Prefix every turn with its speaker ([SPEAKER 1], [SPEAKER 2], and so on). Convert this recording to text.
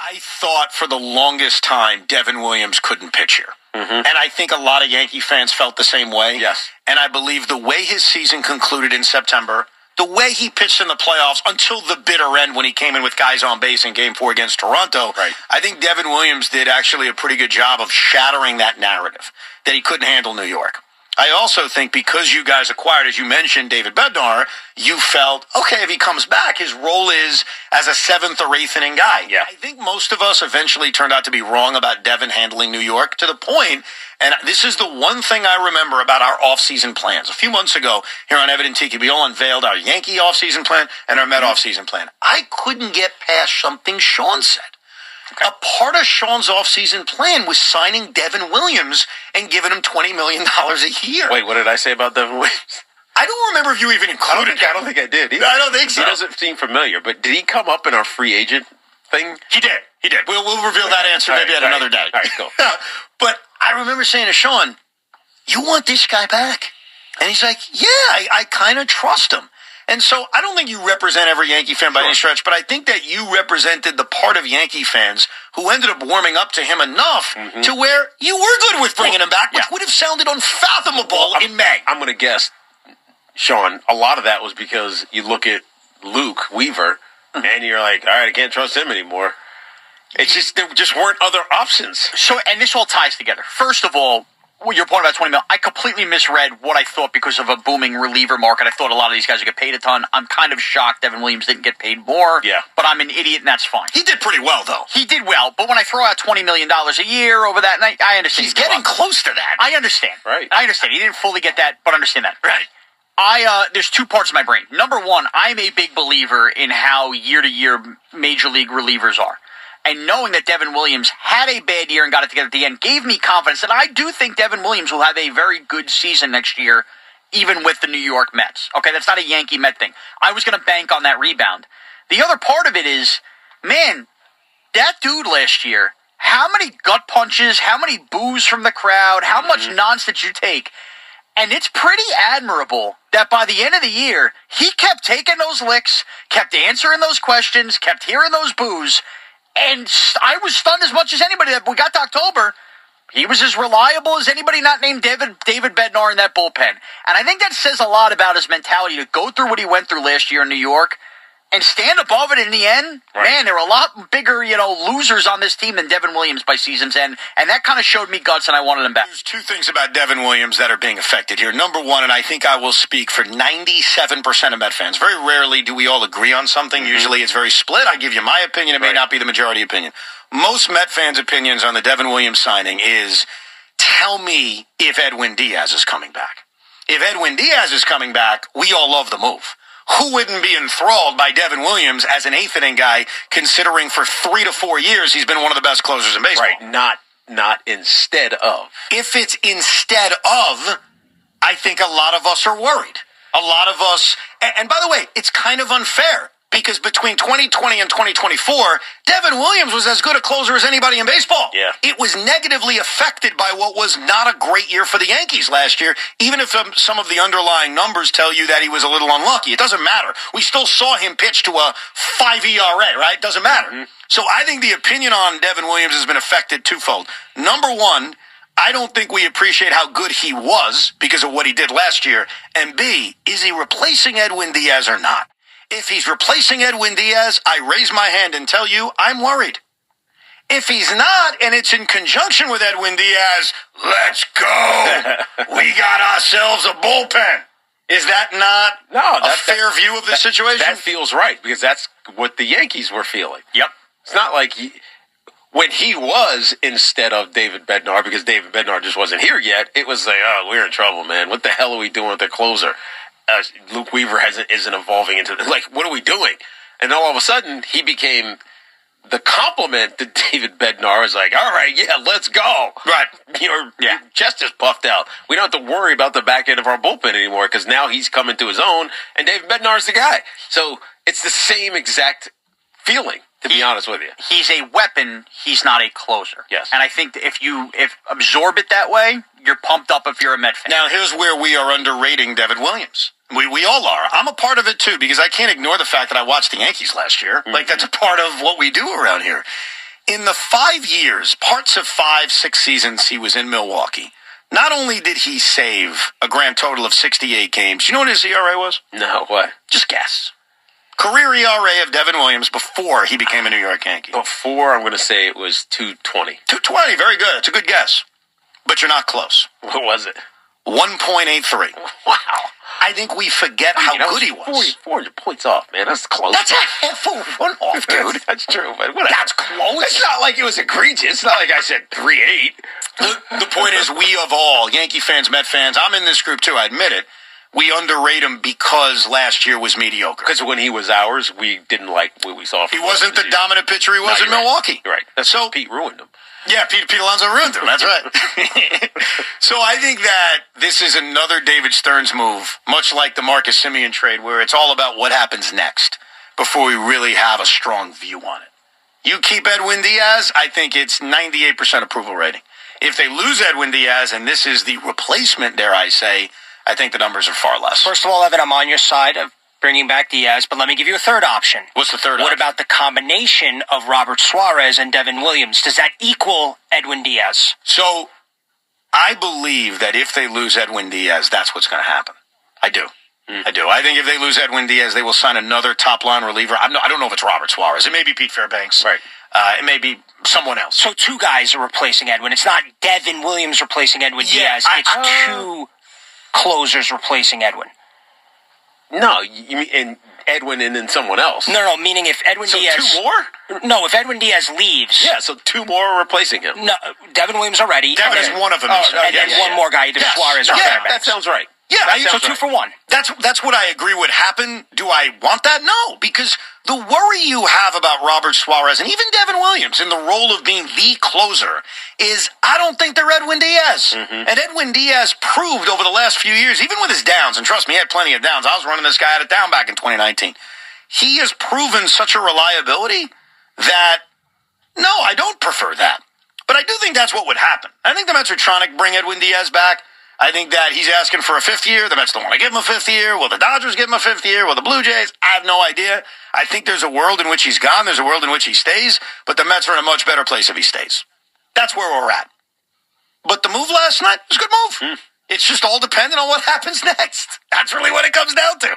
[SPEAKER 1] I thought for the longest time Devin Williams couldn't pitch here. Mm-hmm. And I think a lot of Yankee fans felt the same way.
[SPEAKER 2] Yes.
[SPEAKER 1] And I believe the way his season concluded in September, the way he pitched in the playoffs until the bitter end when he came in with guys on base in Game 4 against Toronto,
[SPEAKER 2] right.
[SPEAKER 1] I think Devin Williams did actually a pretty good job of shattering that narrative that he couldn't handle New York. I also think because you guys acquired, as you mentioned, David Bednar, you felt, okay, if he comes back, his role is as a 7th or 8th inning guy.
[SPEAKER 2] Yeah.
[SPEAKER 1] I think most of us eventually turned out to be wrong about Devin handling New York to the point, and this is the one thing I remember about our offseason plans. A few months ago here on Evan and Tiki, we all unveiled our Yankee offseason plan and our Met offseason plan. I couldn't get past something Sean said. Okay. A part of Sean's offseason plan was signing Devin Williams and giving him $20 million a year.
[SPEAKER 2] Wait, what did I say about Devin Williams?
[SPEAKER 1] I don't remember if you even included him.
[SPEAKER 2] I don't think I did.
[SPEAKER 1] I don't think so.
[SPEAKER 2] He doesn't seem familiar, but did he come up in our free agent thing?
[SPEAKER 1] He did. We'll reveal that answer maybe at another day.
[SPEAKER 2] All right, cool.
[SPEAKER 1] But I remember saying to Sean, you want this guy back? And he's like, yeah, I kind of trust him. And so I don't think you represent every Yankee fan by any stretch, but I think that you represented the part of Yankee fans who ended up warming up to him enough to where you were good with bringing him back, which would have sounded unfathomable in May.
[SPEAKER 2] I'm going to guess, Sean, a lot of that was because you look at Luke Weaver, and you're like, all right, I can't trust him anymore. It's just, there just weren't other options.
[SPEAKER 3] So, and this all ties together. First of all, your point about $20 million, I completely misread what I thought because of a booming reliever market. I thought a lot of these guys would get paid a ton. I'm kind of shocked Devin Williams didn't get paid more.
[SPEAKER 2] Yeah.
[SPEAKER 3] But I'm an idiot, and that's fine.
[SPEAKER 1] He did pretty well, though.
[SPEAKER 3] He did well, but when I throw out $20 million a year over that night, I understand.
[SPEAKER 1] He's getting close to that.
[SPEAKER 3] I understand.
[SPEAKER 2] Right.
[SPEAKER 3] I understand. He didn't fully get that, but understand that.
[SPEAKER 1] Right.
[SPEAKER 3] There's two parts of my brain. Number one, I'm a big believer in how year-to-year major league relievers are. And knowing that Devin Williams had a bad year and got it together at the end gave me confidence. And I do think Devin Williams will have a very good season next year, even with the New York Mets. Okay, that's not a Yankee Met thing. I was going to bank on that rebound. The other part of it is, man, that dude last year, how many gut punches, how many boos from the crowd, how much nonsense you take. And it's pretty admirable that by the end of the year, he kept taking those licks, kept answering those questions, kept hearing those boos. And I was stunned as much as anybody that we got to October. He was as reliable as anybody not named David Bednar in that bullpen. And I think that says a lot about his mentality to go through what he went through last year in New York and stand above it in the end. Right. Man, there were a lot bigger, losers on this team than Devin Williams by season's end. And that kind of showed me guts, and I wanted him back.
[SPEAKER 1] There's two things about Devin Williams that are being affected here. Number one, and I think I will speak for 97% of Met fans. Very rarely do we all agree on something. Usually it's very split. I give you my opinion. It may not be the majority opinion. Most Met fans' opinions on the Devin Williams signing is, tell me if Edwin Diaz is coming back. If Edwin Diaz is coming back, we all love the move. Who wouldn't be enthralled by Devin Williams as an 8th inning guy, considering for 3 to 4 years he's been one of the best closers in baseball?
[SPEAKER 2] Right, not instead of.
[SPEAKER 1] If it's instead of, I think a lot of us are worried. A lot of us, and by the way, it's kind of unfair. Because between 2020 and 2024, Devin Williams was as good a closer as anybody in baseball.
[SPEAKER 2] Yeah.
[SPEAKER 1] It was negatively affected by what was not a great year for the Yankees last year, even if some of the underlying numbers tell you that he was a little unlucky. It doesn't matter. We still saw him pitch to a 5 ERA, right? It doesn't matter. So I think the opinion on Devin Williams has been affected twofold. Number one, I don't think we appreciate how good he was because of what he did last year. And B, is he replacing Edwin Diaz or not? If he's replacing Edwin Diaz, I raise my hand and tell you I'm worried. If he's not, and it's in conjunction with Edwin Diaz, let's go. We got ourselves a bullpen. Is that not a fair view of the situation?
[SPEAKER 2] That feels right, because that's what the Yankees were feeling.
[SPEAKER 3] Yep.
[SPEAKER 2] It's not like when he was instead of David Bednar, because David Bednar just wasn't here yet, it was like, oh, we're in trouble, man. What the hell are we doing with the closer? Luke Weaver isn't evolving into, what are we doing? And all of a sudden, he became the compliment to David Bednar. Is like, all right, yeah, let's go.
[SPEAKER 1] Right.
[SPEAKER 2] Your chest is puffed out. We don't have to worry about the back end of our bullpen anymore because now he's coming to his own, and David Bednar's the guy. So it's the same exact feeling, to be honest with you.
[SPEAKER 3] He's a weapon. He's not a closer.
[SPEAKER 2] Yes.
[SPEAKER 3] And I think that if you absorb it that way, you're pumped up if you're a Met fan.
[SPEAKER 1] Now, here's where we are underrating Devin Williams. We all are. I'm a part of it, too, because I can't ignore the fact that I watched the Yankees last year. Like, that's a part of what we do around here. In the 5 years, parts of 5-6 seasons he was in Milwaukee, not only did he save a grand total of 68 games, you know what his ERA was?
[SPEAKER 2] No, what?
[SPEAKER 1] Just guess. Career ERA of Devin Williams before he became a New York Yankee.
[SPEAKER 2] Before, I'm going to say it was 220.
[SPEAKER 1] 220, very good. It's a good guess. But you're not close.
[SPEAKER 2] What was it?
[SPEAKER 1] 1.83.
[SPEAKER 2] Wow.
[SPEAKER 1] I think we forget how good he was.
[SPEAKER 2] 400 points off, man. That's close.
[SPEAKER 1] That's a half a run off, dude.
[SPEAKER 2] That's true, but whatever.
[SPEAKER 1] That's close.
[SPEAKER 2] It's not like it was egregious. It's not like I said 3.8.
[SPEAKER 1] The point is, we of all, Yankee fans, Met fans, I'm in this group too, I admit it, we underrate him because last year was mediocre.
[SPEAKER 2] Because when he was ours, we didn't like what we saw.
[SPEAKER 1] He wasn't the dominant pitcher he was in Milwaukee.
[SPEAKER 2] You're right. That's so Pete ruined him.
[SPEAKER 1] Yeah, Pete Alonso ruined him. That's right. So I think that this is another David Stearns move, much like the Marcus Semien trade, where it's all about what happens next before we really have a strong view on it. You keep Edwin Diaz, I think it's 98% approval rating. If they lose Edwin Diaz, and this is the replacement, dare I say, I think the numbers are far less.
[SPEAKER 4] First of all, Evan, I'm on your side of bringing back Diaz, but let me give you a third option.
[SPEAKER 1] What's the third
[SPEAKER 4] What
[SPEAKER 1] option?
[SPEAKER 4] about the combination of Robert Suarez and Devin Williams? Does that equal Edwin Diaz?
[SPEAKER 1] So I believe that if they lose Edwin Diaz, that's what's going to happen. I do. I do. I think if they lose Edwin Diaz, they will sign another top-line reliever. I don't know if it's Robert Suarez. It may be Pete Fairbanks.
[SPEAKER 2] Right.
[SPEAKER 1] It may be someone else.
[SPEAKER 4] So two guys are replacing Edwin. It's not Devin Williams replacing Edwin Diaz. It's two closers replacing Edwin.
[SPEAKER 2] No, you mean in Edwin and then someone else.
[SPEAKER 4] No, meaning if Edwin Diaz...
[SPEAKER 2] two more?
[SPEAKER 4] No, if Edwin Diaz leaves...
[SPEAKER 2] Yeah, so two more are replacing him.
[SPEAKER 4] No, Devin Williams already.
[SPEAKER 1] Devin is one of them.
[SPEAKER 4] And then one more guy, either Suarez or Fairbanks.
[SPEAKER 2] That sounds right.
[SPEAKER 1] Yeah,
[SPEAKER 4] So 2 for 1.
[SPEAKER 1] That's what I agree would happen. Do I want that? No, because the worry you have about Robert Suarez and even Devin Williams in the role of being the closer is I don't think they're Edwin Diaz. And Edwin Diaz proved over the last few years, even with his downs, and trust me, he had plenty of downs. I was running this guy out of town back in 2019. He has proven such a reliability that, no, I don't prefer that. But I do think that's what would happen. I think the Mets are trying to bring Edwin Diaz back. I think that he's asking for a 5th year. The Mets don't want to give him a 5th year. Will the Dodgers give him a 5th year? Will the Blue Jays? I have no idea. I think there's a world in which he's gone. There's a world in which he stays. But the Mets are in a much better place if he stays. That's where we're at. But the move last night was a good move. It's just all dependent on what happens next. That's really what it comes down to.